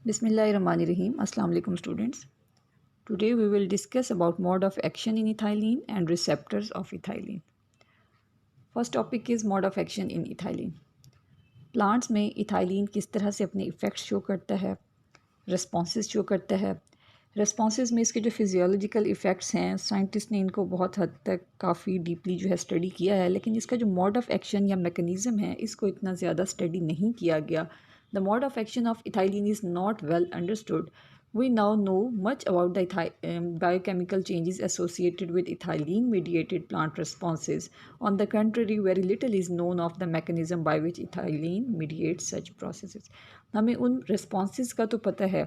Bismillahirrahmanirrahim. Assalamu alaikum students. Today we will discuss about mode of action in ethylene and receptors of ethylene. First topic is mode of action in ethylene. Plants में ethylene किस तरह से अपने effects show करता है, responses show करता है। Responses में इसके जो फिजियोलॉजिकल इफ़ेक्ट्स हैं, साइंटिस्ट ने इनको बहुत हद तक काफ़ी डीपली जो है स्टडी किया है, लेकिन इसका जो मोड ऑफ़ एक्शन या मैकेनिज़्म है इसको इतना ज़्यादा स्टडी नहीं किया गया। The mode of action of ethylene is not well understood. We now know much about the biochemical changes associated with ethylene-mediated plant responses. On the contrary, very little is known of the mechanism by which ethylene mediates such processes. हमें उन responses का तो पता है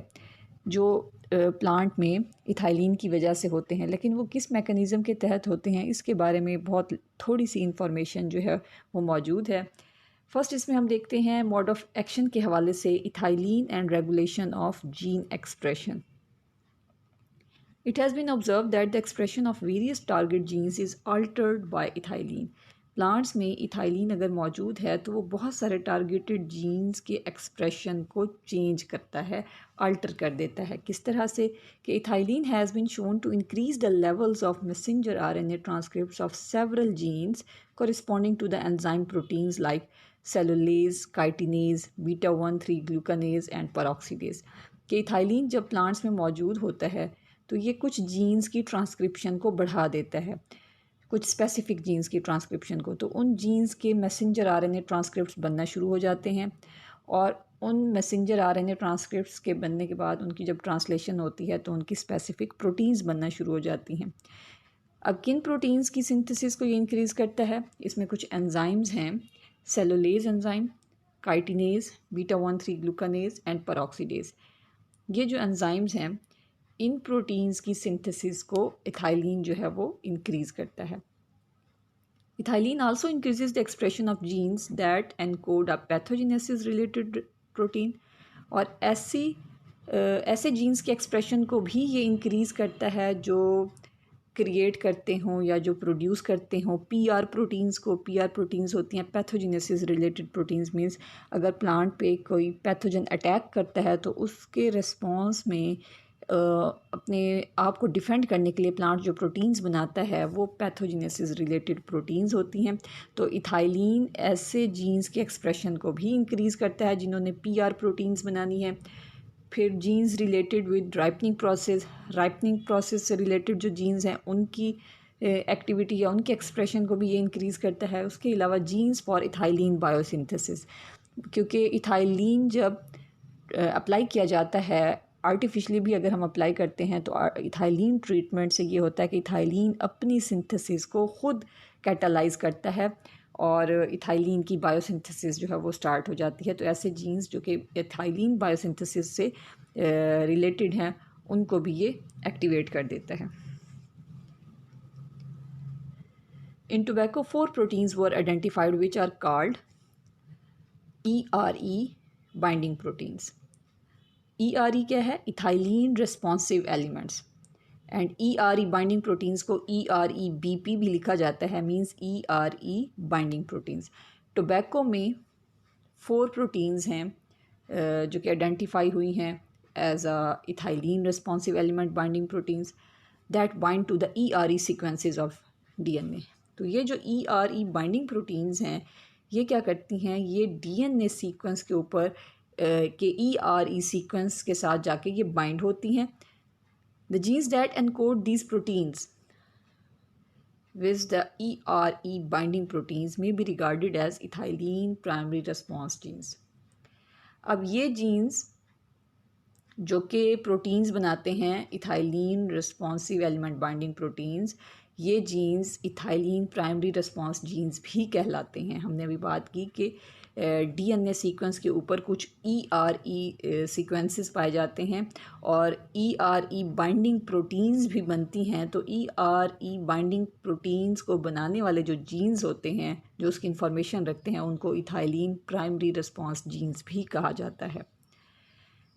जो plant में ethylene की वजह से होते हैं, लेकिन वो किस मैकेनिज़्म के तहत होते हैं इसके बारे में बहुत थोड़ी सी इंफॉर्मेशन जो है वो मौजूद है। फर्स्ट इसमें हम देखते हैं मोड ऑफ एक्शन के हवाले से ethylene and regulation of gene expression. It has been observe that the expression of various target genes is altered by ethylene. Plants में इथाइलिन अगर मौजूद है तो वो बहुत सारे टारगेटेड जीन्स के एक्सप्रेशन को चेंज करता है, अल्टर कर देता है। किस तरह से कि ethylene has been shown to increase the levels of messenger RNA transcripts of several genes corresponding to the enzyme proteins like cellulase, chitinase, beta-1,3 glucanase and peroxidase। कि इथाइलिन जब प्लांट्स में मौजूद होता है तो ये कुछ जीन्स की ट्रांसक्रिप्शन को बढ़ा देता है, कुछ स्पेसिफिक जीन्स की ट्रांसक्रिप्शन को। तो उन जीन्स के मैसेंजर आरएनए ट्रांसक्रिप्ट्स बनना शुरू हो जाते हैं और उन मैसेंजर आरएनए ट्रांसक्रिप्ट्स के बनने के बाद उनकी जब ट्रांसलेशन होती है तो उनकी स्पेसिफिक प्रोटीन्स बनना शुरू हो जाती हैं। अब किन प्रोटीन्स की सिंथेसिस को ये इंक्रीज़ करता है? इसमें कुछ एंजाइम्स हैं, cellulase enzyme, chitinase, beta glucanase and peroxidase. ये जो एंजाइम्स हैं इन प्रोटीन्स की सिंथेसिस को इथाइलिन जो है वो इंक्रीज़ करता है। Ethylene also increases the expression of genes that encode a pathogenesis related protein. और ऐसे जीन्स के एक्सप्रेशन को भी ये इंक्रीज़ करता है जो क्रिएट करते हों या जो प्रोड्यूस करते हों पीआर प्रोटीन्स को। पीआर प्रोटीन्स होती हैं पैथोजेनेसिस रिलेटेड प्रोटीन्स, मींस अगर प्लांट पे कोई पैथोजन अटैक करता है तो उसके रिस्पॉन्स में अपने आप को डिफेंड करने के लिए प्लांट जो प्रोटीन्स बनाता है वो पैथोजेनेसिस रिलेटेड प्रोटीन्स होती हैं। तो इथाइलिन ऐसे जीन्स के एक्सप्रेशन को भी इंक्रीज़ करता है जिन्होंने पीआर प्रोटीन्स बनानी है। फिर genes related with ripening process से रिलेटेड जो जीन्स हैं उनकी एक्टिविटी या उनके एक्सप्रेशन को भी ये इंक्रीज़ करता है। उसके अलावा जीन्स फॉर इथाइलिन बायोसिंथेसिस, क्योंकि इथाइलिन जब अप्लाई किया जाता है आर्टिफिशली भी अगर हम अप्लाई करते हैं तो इथाइलिन ट्रीटमेंट से ये होता है कि इथाइलिन अपनी सिंथेसिस को ख़ुद कैटालाइज करता है और इथाइलिन की बायोसिंथेसिस जो है वो स्टार्ट हो जाती है। तो ऐसे जीन्स जो कि इथाइलिन बायोसिंथेसिस से रिलेटेड हैं उनको भी ये एक्टिवेट कर देता है। In tobacco 4 proteins were identified which are called ERE binding proteins. ERE क्या है? Ethylene responsive elements. And ERE binding proteins को EREBP भी लिखा जाता है, means ERE binding proteins. Tobacco में 4 प्रोटीन्स हैं जो कि आइडेंटिफाई हुई हैं as a ethylene responsive element binding proteins that bind to the ERE sequences of DNA। तो ये जो ERE बाइंडिंग प्रोटीन्स हैं ये क्या करती हैं? ये DNA सीक्वेंस के ऊपर के ERE सीक्वेंस के साथ जाके ये बाइंड होती हैं। The genes that encode these proteins with the ERE binding proteins may be regarded as ethylene primary response genes। अब ये जीन्स जो कि प्रोटीन्स बनाते हैं ethylene responsive element binding proteins, ये genes ethylene primary response genes भी कहलाते हैं। हमने अभी बात की कि DNA सीक्वेंस के ऊपर कुछ ERE सीक्वेंसेस पाए जाते हैं और ERE बाइंडिंग प्रोटीन्स भी बनती हैं। तो ERE बाइंडिंग प्रोटीन्स को बनाने वाले जो जीन्स होते हैं जो उसकी इंफॉर्मेशन रखते हैं उनको इथाइलिन प्राइमरी रिस्पॉन्स जीन्स भी कहा जाता है।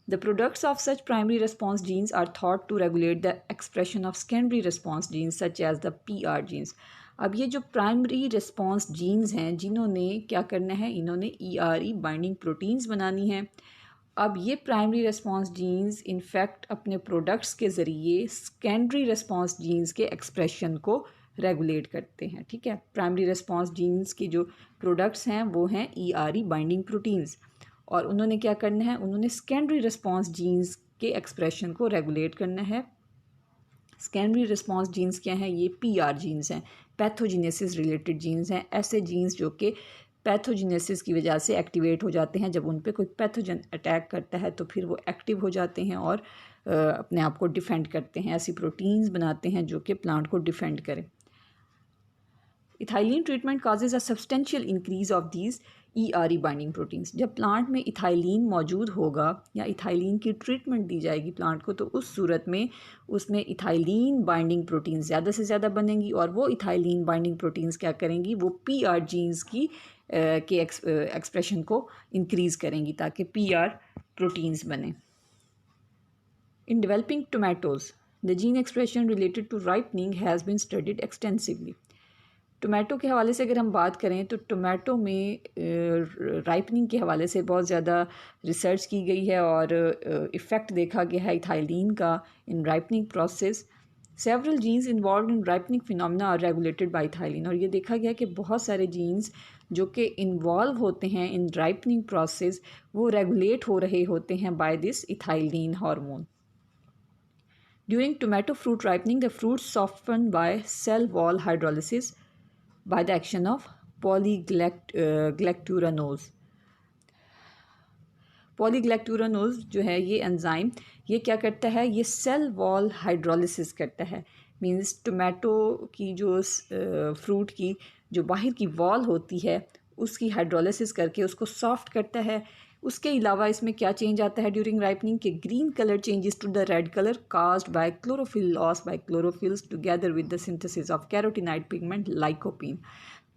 The products of such primary response genes are thought to regulate the expression of secondary response genes such as the PR genes। अब ये जो प्राइमरी रिस्पॉन्स जीन्स हैं जिन्होंने क्या करना है, इन्होंने ERE बाइंडिंग प्रोटीन्स बनानी है अब ये प्राइमरी रिस्पॉन्स जीन्स इनफैक्ट अपने प्रोडक्ट्स के ज़रिए सेकेंडरी रिस्पॉन्स जीन्स के एक्सप्रेशन को रेगुलेट करते हैं। ठीक है, प्राइमरी रिस्पॉन्स जीन्स के जो प्रोडक्ट्स हैं वो हैं ERE बाइंडिंग प्रोटीन्स, और उन्होंने क्या करना है, उन्होंने सेकेंडरी रिस्पॉन्स जीन्स के एक्सप्रेशन को रेगुलेट करना है। सेकेंडरी रिस्पॉन्स जीन्स क्या हैं, ये PR जीन्स हैं, पैथोजेनेसिस रिलेटेड जीन्स हैं। ऐसे जीन्स जो कि पैथोजेनेसिस की वजह से एक्टिवेट हो जाते हैं, जब उन पे कोई पैथोजन अटैक करता है तो फिर वो एक्टिव हो जाते हैं और अपने आप को डिफेंड करते हैं, ऐसी प्रोटीन्स बनाते हैं जो कि प्लांट को डिफेंड करें। Ethylene treatment causes a substantial increase of these ERE binding proteins. जब प्लांट में इथाइलिन मौजूद होगा या इथाइलिन की ट्रीटमेंट दी जाएगी प्लांट को, तो उस सूरत में उसमें इथाइलिन बाइंडिंग प्रोटीन्स ज़्यादा से ज़्यादा बनेंगी, और वो इथाइलिन बाइंडिंग प्रोटीन्स क्या करेंगी, वो PR जीन्स की के एक्सप्रेशन को इंक्रीज़ करेंगी ताकि PR प्रोटीन्स बने। In developing tomatoes the gene expression related to ripening has been studied extensively. Tomato के हवाले से अगर हम बात करें तो टोमेटो में राइपनिंग के हवाले से बहुत ज़्यादा रिसर्च की गई है और इफ़ेक्ट देखा गया है इथाइलिन का in ripening process. Several genes involve in ripening phenomena are regulated by ethylene, और ये देखा गया कि बहुत सारे जीन्स जो कि इन्वॉल्व होते हैं इन राइपनिंग प्रोसेस वो रेगुलेट हो रहे होते हैं by this ethylene hormone. During tomato fruit ripening the fruits soften by cell wall hydrolysis by the action of polygalacturanose। Polygalacturonase जो है ये एंजाइम, ये क्या करता है, ये सेल वॉल हाइड्रोलिसिस करता है। मींस टोमेटो की जो फ्रूट की जो बाहर की वॉल होती है उसकी हाइड्रोलिसिस करके उसको सॉफ्ट करता है। उसके अलावा इसमें क्या चेंज आता है ड्यूरिंग राइपनिंग के green colour changes to the red colour caused by chlorophyll loss by chlorophylls together with the synthesis of carotenoid pigment lycopene.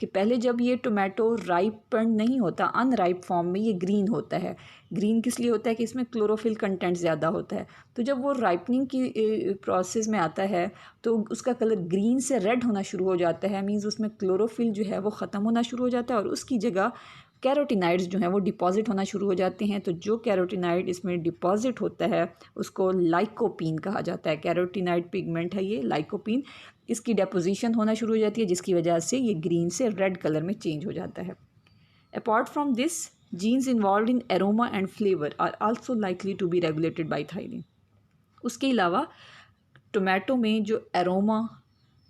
कि पहले जब ये टोमेटो राइपन नहीं होता, अनराइप फॉर्म में ये ग्रीन होता है। ग्रीन किस लिए होता है कि इसमें क्लोरोफिल कंटेंट ज़्यादा होता है। तो जब वो राइपनिंग की प्रोसेस में आता है तो उसका कलर ग्रीन से रेड होना शुरू हो जाता है। मींस उसमें क्लोरोफिल जो है वो ख़त्म होना शुरू हो जाता है और उसकी जगह कैरोटीनाइड्स जो हैं वो डिपॉजिट होना शुरू हो जाते हैं। तो जो कैरोटीनाइड इसमें डिपॉजिट होता है उसको लाइकोपीन कहा जाता है। कैरोटीनाइड पिगमेंट है ये लाइकोपीन, इसकी डेपोजिशन होना शुरू हो जाती है जिसकी वजह से ये ग्रीन से रेड कलर में चेंज हो जाता है। Apart from this genes involve in aroma and flavour are also likely to be regulated by ethylene. उसके अलावा टोमेटो में जो एरोमा,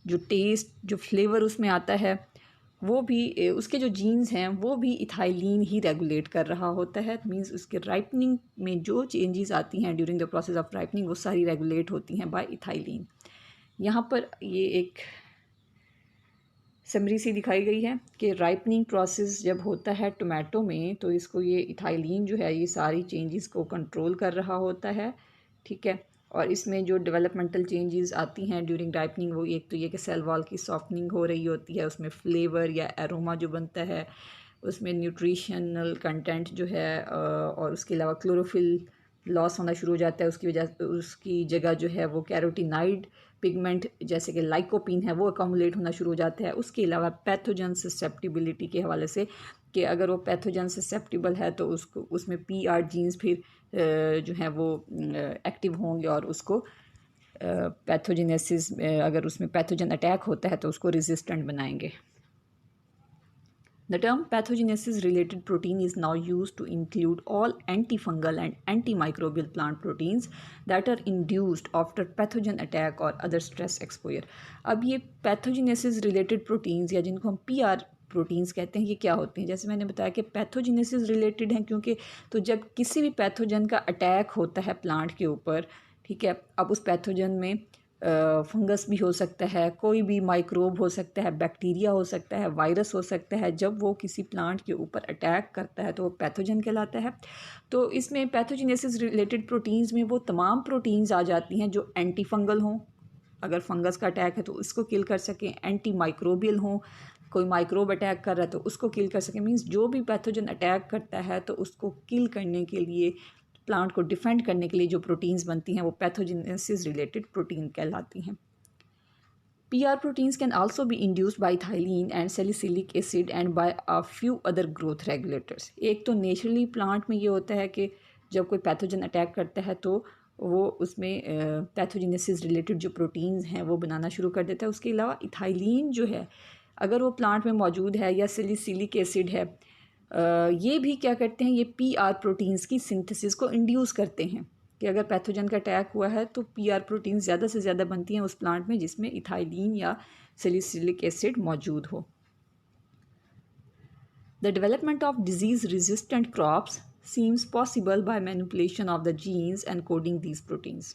जो टेस्ट, जो फ्लेवर उसमें आता है वो भी उसके जो जीन्स हैं वो भी इथाइलिन ही रेगुलेट कर रहा होता है। मींस उसके राइपनिंग में जो चेंजेस आती हैं during the process of ripening वो सारी रेगुलेट होती हैं बाय इथाइलिन। यहाँ पर ये एक समरी सी दिखाई गई है कि राइपनिंग प्रोसेस जब होता है टोमेटो में तो इसको ये इथाइलिन जो है ये सारी चेंजेस को कंट्रोल कर रहा होता है। ठीक है, और इसमें जो डेवलपमेंटल चेंजेस आती हैं ड्यूरिंग राइपनिंग वो एक तो ये कि सेल वॉल की सॉफ्टनिंग हो रही होती है, उसमें फ्लेवर या एरोमा जो बनता है, उसमें न्यूट्रिशनल कंटेंट जो है और उसके अलावा क्लोरोफिल लॉस होना शुरू हो जाता है। उसकी वजह उसकी जगह जो है वो कैरोटीनाइड पिगमेंट जैसे कि लाइकोपीन है वो अकोमुलेट होना शुरू हो जाता है। उसके अलावा पैथोजन ससेप्टिबिलिटी के हवाले से कि अगर वो पैथोजन ससेप्टिबल है तो उसको उसमें PR जीन्स फिर जो है वो एक्टिव होंगे और उसको पैथोजेनेसिस, अगर उसमें पैथोजन अटैक होता है तो उसको रेजिस्टेंट बनाएंगे। The term pathogenesis related protein is now used to include all antifungal and antimicrobial plant proteins that are induced after pathogen attack or other stress exposure। अब ये pathogenesis related proteins या जिनको हम PR प्रोटीन्स कहते हैं ये क्या होते हैं, जैसे मैंने बताया कि पैथोजेनेसिस रिलेटेड हैं क्योंकि तो जब किसी भी पैथोजन का अटैक होता है प्लांट के ऊपर, ठीक है, अब उस पैथोजन में फंगस भी हो सकता है, कोई भी माइक्रोब हो सकता है, बैक्टीरिया हो सकता है, वायरस हो सकता है। जब वो किसी प्लांट के ऊपर अटैक करता है तो वो पैथोजन कहलाता है। तो इसमें पैथोजेनेसिस रिलेटेड प्रोटीन्स में वो तमाम प्रोटीन्स आ जाती हैं जो एंटी फंगल हों, अगर फंगस का अटैक है तो उसको किल कर सकें, एंटी माइक्रोबियल हों, कोई माइक्रोब अटैक कर रहा है तो उसको किल कर सकें। मीन्स जो भी पैथोजन अटैक करता है तो उसको किल करने के लिए, प्लांट को डिफेंड करने के लिए जो प्रोटीन्स बनती हैं वो पैथोजेनेसिस रिलेटेड प्रोटीन कहलाती हैं। PR proteins can also be induced by ethylene and salicylic acid and by a few other growth regulators. एक तो नेचुरली प्लांट में ये होता है कि जब कोई पैथोजन अटैक करता है तो वो उसमें पैथोजेनेसिस रिलेटेड जो प्रोटीन्स हैं वो बनाना शुरू कर देता है। उसके अलावा इथाइलिन जो है अगर वो प्लांट में मौजूद है या सिलिसिलिक एसिड है, ये भी क्या करते हैं, ये पीआर प्रोटीन्स की सिंथेसिस को इंड्यूस करते हैं कि अगर पैथोजन का अटैक हुआ है तो पीआर प्रोटीन ज़्यादा से ज़्यादा बनती हैं उस प्लांट में जिसमें इथाइलिन या सिलिसिलिक एसिड मौजूद हो। The development of disease-resistant crops seems possible by manipulation of the genes and coding these proteins.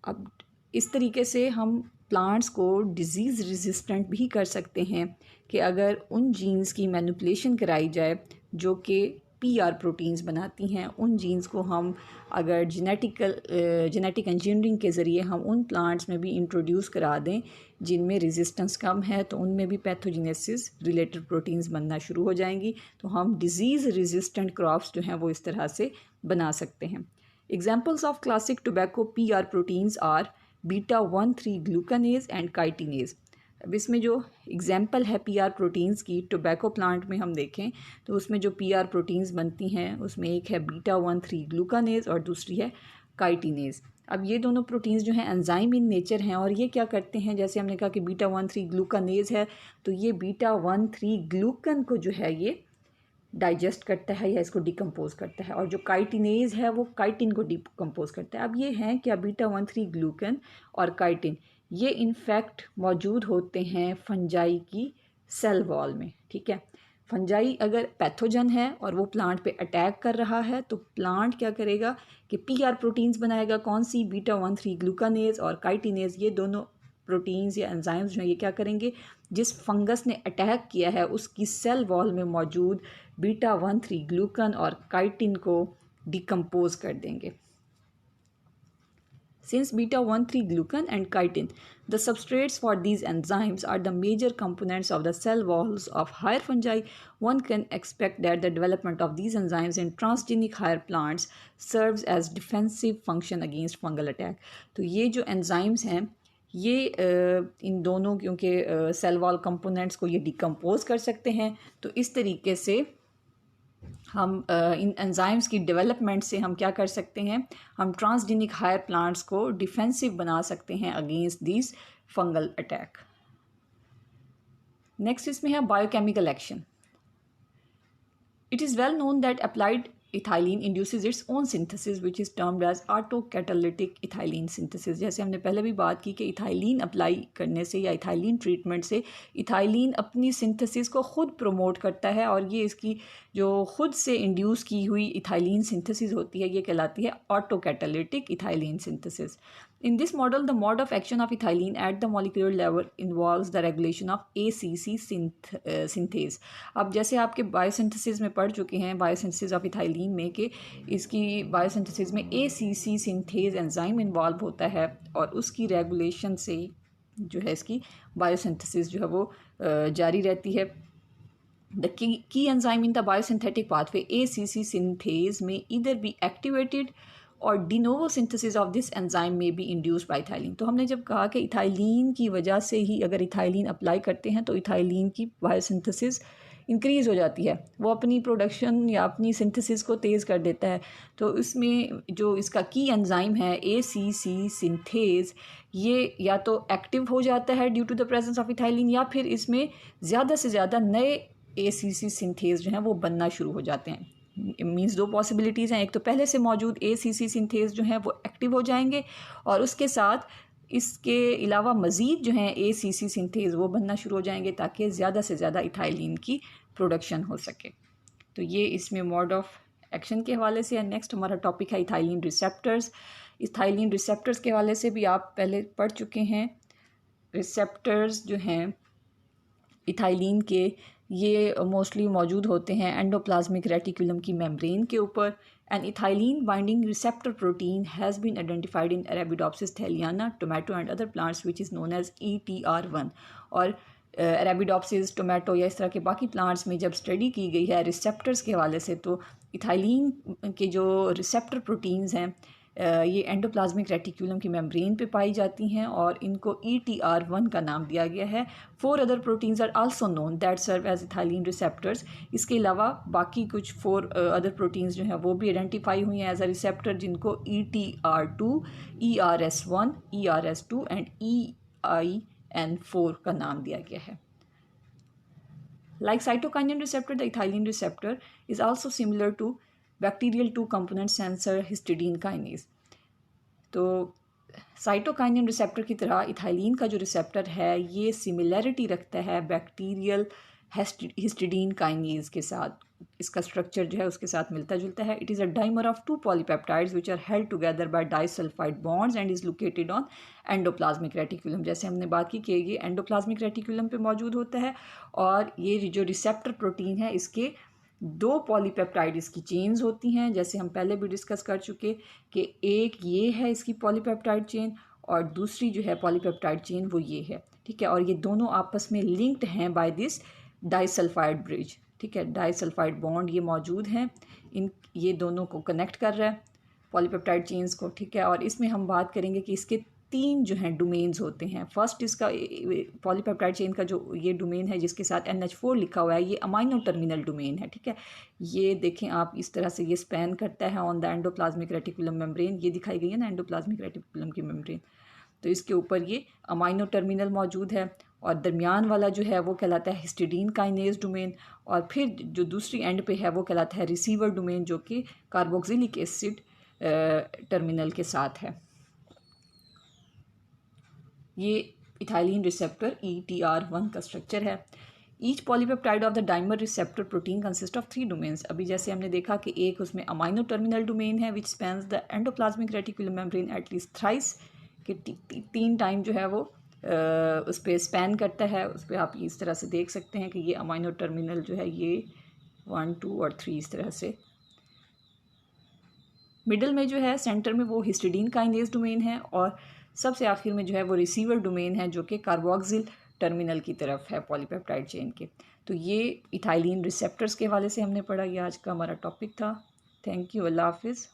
अब इस तरीके से हम प्लांट्स को डिज़ीज़ रेजिस्टेंट भी कर सकते हैं कि अगर उन जीन्स की मैनिपुलेशन कराई जाए जो कि पीआर प्रोटीन्स बनाती हैं, उन जीन्स को हम अगर जेनेटिक इंजीनियरिंग के ज़रिए हम उन प्लांट्स में भी इंट्रोड्यूस करा दें जिनमें रेजिस्टेंस कम है, तो उनमें भी पैथोजेनेसिस रिलेटेड प्रोटीन्स बनना शुरू हो जाएंगी। तो हम डिज़ीज़ रेजिस्टेंट क्रॉप्स जो हैं वो इस तरह से बना सकते हैं। Examples of classic tobacco PR proteins are β1,3 glucanase and chitinase. अब इसमें जो एग्जाम्पल है पीआर प्रोटीन्स की, टोबैको प्लांट में हम देखें तो उसमें जो पीआर प्रोटीन्स बनती हैं उसमें एक है β1,3 ग्लूकानेज और दूसरी है काइटिनेज। अब ये दोनों प्रोटीन्स जो हैं एंजाइम इन नेचर हैं और ये क्या करते हैं, जैसे हमने कहा कि β1,3 ग्लूकानेज है तो ये β1,3 ग्लूकन को जो है ये डाइजेस्ट करता है या इसको डिकम्पोज करता है, और जो काइटिनेज है वो काइटिन को डिकम्पोज करता है। अब ये हैं क्या, β1,3 ग्लूकन और काइटिन ये इनफैक्ट मौजूद होते हैं फंजाई की सेल वॉल में। ठीक है, फंजाई अगर पैथोजन है और वो प्लांट पे अटैक कर रहा है तो प्लांट क्या करेगा कि पीआर प्रोटीन्स बनाएगा। कौन सी, β1,3 ग्लूकानेज और काइटिनेज। ये दोनों प्रोटीन्स या एंजाइम्स जो हैं ये क्या करेंगे, जिस फंगस ने अटैक किया है उसकी सेल वॉल में मौजूद β1,3 ग्लूकन और काइटिन को डिकम्पोज कर देंगे। Since β1,3 glucan and chitin, the substrates for these enzymes are the major components of the cell walls of higher fungi, one can expect that the development of these enzymes in transgenic higher plants serves as defensive function against fungal attack. तो ये जो enzymes हैं ये इन दोनों क्योंकि cell wall components को ये decompose कर सकते हैं, तो इस तरीके से हम इन एंजाइम्स की डेवलपमेंट से हम क्या कर सकते हैं, हम ट्रांसजेनिक हायर प्लांट्स को डिफेंसिव बना सकते हैं against this fungal attack. Next इसमें है biochemical action. It is well known that applied ethylene induces its own synthesis which is termed as autocatalytic ethylene synthesis. जैसे हमने पहले भी बात की कि इथाइलिन अप्लाई करने से या इथाइलिन ट्रीटमेंट से इथाइलिन अपनी सिंथेसिस को खुद प्रमोट करता है, और ये इसकी जो खुद से इंड्यूस की हुई इथाइलिन सिंथेसिस होती है ये कहलाती है autocatalytic ethylene synthesis. In this model, the mode of action of ethylene at the molecular level involves the regulation of ACC synthase. अब जैसे आपके बायोसिंथेसिस में पढ़ चुके हैं, बायोसिंथेसिस ऑफ इथाइलिन में, कि इसकी बायोसिंथेसिस में ACC सिंथेज एंजाइम इन्वॉल्व होता है और उसकी रेगुलेशन से जो है इसकी बायोसिंथेसिस जो है वो जारी रहती है। The key enzyme in the biosynthetic pathway ACC synthase may either be activated और de novo synthesis of this enzyme may be induced by ethylene. तो हमने जब कहा कि इथाइलिन की वजह से ही अगर इथाइलिन अप्लाई करते हैं तो इथाइलिन की बायोसिंथेसिस इंक्रीज़ हो जाती है, वो अपनी प्रोडक्शन या अपनी सिंथेसिस को तेज़ कर देता है। तो इसमें जो इसका की एंजाइम है ACC सिंथेज, ये या तो एक्टिव हो जाता है due to the presence of ethylene, या फिर इसमें ज़्यादा से ज़्यादा नए ACC सिंथेज जो हैं वो बनना शुरू हो जाते हैं। मीन्स दो पॉसिबिलिटीज़ हैं, एक तो पहले से मौजूद ACC सिंथेज जो हैं वो एक्टिव हो जाएंगे और उसके साथ इसके अलावा मज़ीद जो हैं ACC सिंथेज वो बनना शुरू हो जाएंगे ताकि ज़्यादा से ज़्यादा इथाइलिन की प्रोडक्शन हो सके। तो ये इसमें मोड ऑफ एक्शन के हवाले से। नेक्स्ट हमारा टॉपिक है इथाइलिन रिसेप्टर्स। इथाइलिन रिसेप्टर्स के हवाले से भी आप पहले पढ़ चुके हैं। रिसेप्टर्स जो हैं इथाइलिन के ये मोस्टली मौजूद होते हैं एंडोप्लाज्मिक रेटिकुलम की मेम्ब्रेन के ऊपर। An ethylene binding receptor protein has been identified in Arabidopsis thaliana, tomato and other plants which is known as ETR1। और अरेबिडोप्सिस, टोमेटो या इस तरह के बाकी प्लांट्स में जब स्टडी की गई है रिसेप्टर्स के हवाले से, तो इथाइलिन के जो रिसेप्टर प्रोटीन्स हैं ये एंडोप्लाज्मिक रेटिकुलम की मेम्ब्रेन पे पाई जाती हैं और इनको ETR1 का नाम दिया गया है। 4 other proteins are also known that serve as ethylene receptors. इसके अलावा बाकी कुछ 4 अदर प्रोटीन्स जो हैं वो भी आइडेंटिफाई हुई हैं एज अ रिसेप्टर, जिनको ETR2, ERS1, ERS2 and EIN4 का नाम दिया गया है। Like cytokinin receptor, the ethylene receptor is also similar to bacterial two-component sensor histidine kinase. तो साइटोकाइनिन रिसेप्टर की तरह इथाइलिन का जो रिसेप्टर है ये सिमिलैरिटी रखता है बैक्टीरियल हिस्टिडीन काइनेज के साथ। इसका स्ट्रक्चर जो है उसके साथ मिलता जुलता है। It is a dimer of 2 polypeptides which are held together by disulphide bonds and is located on endoplasmic reticulum. जैसे हमने बात की कि ये एंडोप्लाज्मिक रेटिकुलम पे मौजूद होता है और ये जो रिसेप्टर प्रोटीन है इसके 2 पॉलीपेप्टाइड इसकी चेन्स होती हैं, जैसे हम पहले भी डिस्कस कर चुके कि एक ये है इसकी पॉलीपेप्टाइड चेन और दूसरी जो है पॉलीपेप्टाइड चेन वो ये है, ठीक है। और ये दोनों आपस में लिंक्ड हैं बाय दिस डाइसल्फाइड ब्रिज, ठीक है। डाइसल्फाइड बॉन्ड ये मौजूद हैं, इन ये दोनों को कनेक्ट कर रहा है पॉलीपेप्टाइड चेन्स को, ठीक है। और इसमें हम बात करेंगे कि इसके 3 जो हैं डोमेन्स होते हैं। फर्स्ट इसका पॉलीपेप्टाइड चेन का जो ये डोमेन है जिसके साथ NH4 लिखा हुआ है, ये अमाइनो टर्मिनल डोमेन है, ठीक है। ये देखें आप, इस तरह से ये स्पैन करता है on the endoplasmic reticulum membrane. ये दिखाई गई है ना एंडोप्लाज्मिक रेटिकुलम की मेम्ब्रेन, तो इसके ऊपर ये अमाइनो टर्मिनल मौजूद है और दरमियान वाला जो है वो कहलाता है हिस्टिडीन काइनेज डोमेन और फिर जो दूसरी एंड पे है वो कहलाता है रिसीवर डोमेन, जो कि कार्बोक्सिलिक एसिड टर्मिनल के साथ है। ये इथाइलिन रिसेप्टर ETR1 का स्ट्रक्चर है। Each polypeptide of the dimer receptor protein consist of 3 domains. अभी जैसे हमने देखा कि एक उसमें अमाइनो टर्मिनल डोमेन है which spans the endoplasmic reticulum membrane at least thrice, कि 3 टाइम जो है वो उस पर स्पैन करता है। उस पर आप इस तरह से देख सकते हैं कि ये अमाइनो टर्मिनल जो है ये 1, 2 और 3 इस तरह से। मिडल में जो है सेंटर में वो हिस्टिडीन काइनेज डोमेन है और सबसे आखिर में जो है वो रिसीवर डोमेन है जो कि कार्बोक्सिल टर्मिनल की तरफ है पॉलीपेप्टाइड चेन के। तो ये इथाइलिन रिसेप्टर्स के हवाले से हमने पढ़ा। ये आज का हमारा टॉपिक था। थैंक यू, अल्लाह हाफिज़।